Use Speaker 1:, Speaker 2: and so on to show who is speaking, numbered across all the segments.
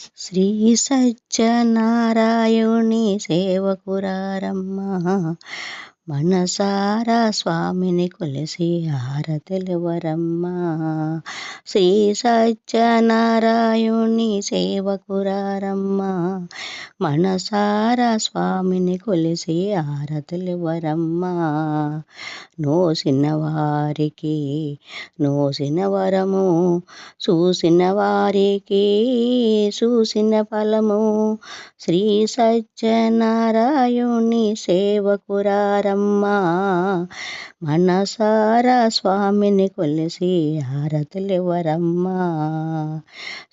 Speaker 1: శ్రీ సత్యనారాయణుని సేవకురారమ్మ, మనసారా స్వామిని కొలిసి హారతిలివ్వరమ్మ. శ్రీ సత్యనారాయణుని సేవకురారమ్మ, మనసారా స్వామిని కొలిసి హారతిలివ్వరమ్మ. నోసిన వారికి నోసిన వరము, చూసిన వారికి చూసిన ఫలము. శ్రీ సత్యనారాయణుని సేవకురారమ్మ, మనసారా స్వామిని కొలిసి హారతిలివ్వరమ్మ.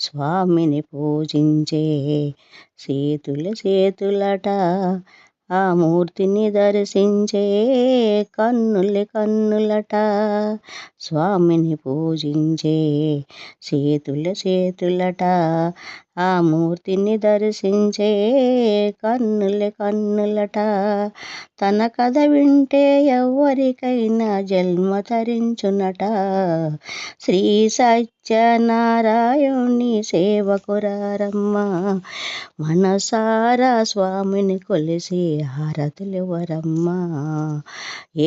Speaker 1: స్వామిని పూజించే చేతులట, ఆ మూర్తిని దర్శించే కన్నులట. స్వామిని పూజించే చేతులట, ఆ మూర్తిని దర్శించే కన్నులట. తన కథ వింటే ఎవరికైనా జన్మ తరించునట. శ్రీ సత్యనారాయణుని సేవకురారమ్మ, మనసారా స్వామిని కొలిసి హారతిలివ్వరమ్మ.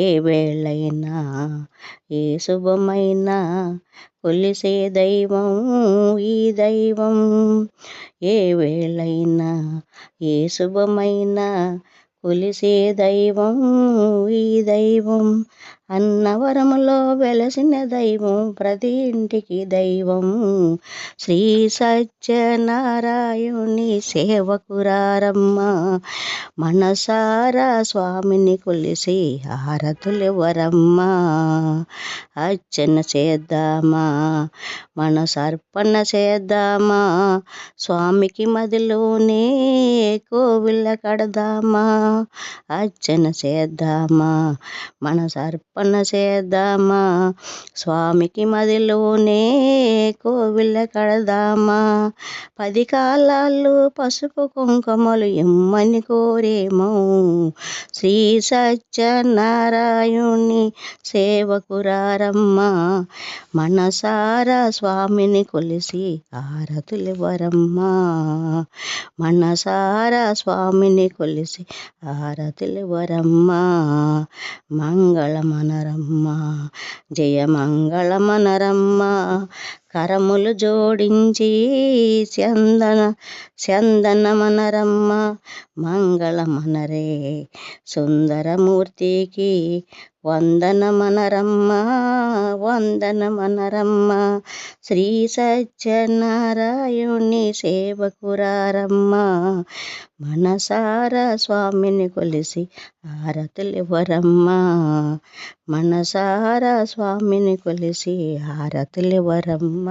Speaker 1: ఏ వేళైనా ఏ శుభమైనా కొలిసే దైవం ఈ దైవం. ఏ వేళైనా ఏ శుభమైనా కొలిసే దైవం ఈ దైవం. అన్నవరములో వెలసిన దైవం, ప్రతి ఇంటికి దైవం. శ్రీ సత్యనారాయణుని సేవకురారమ్మ, మనసారా స్వామిని కొలిసి హారతులివ్వరమ్మ. అర్చన చేద్దామా, మనసర్పణ చేద్దామా, స్వామికి మదిలోనే కోవిల కడదామా. అర్చన చేద్దామా, మనసర్పణ చేద్దామా, స్వామికి మదిలోనే కోవిల కడదామా. 10 కాలాలు పసుపు కుంకుమలు ఇమ్మని కోరేమో. శ్రీ సత్యనారాయణుని సేవకురారమ్మ, మనసారా స్వామిని కొలిసి హారతులివ్వరమ్మ. మనసారా స్వామిని కొలిసి హారతులివ్వరమ్మ. మంగళమనరమ్మ, జయ మంగళమనరమ్మ. కరములు జోడించి చందనమనరమ్మ. మంగళమనరే సుందరమూర్తికి వందనమనరమ్మ, వందనమనరమ్మ. శ్రీ సత్యనారాయణుని సేవకురారమ్మ, మనసారా స్వామిని కొలిసి హారతులివ్వరమ్మ. మనసారా స్వామిని కొలిసి హారతులివ్వరమ్మ.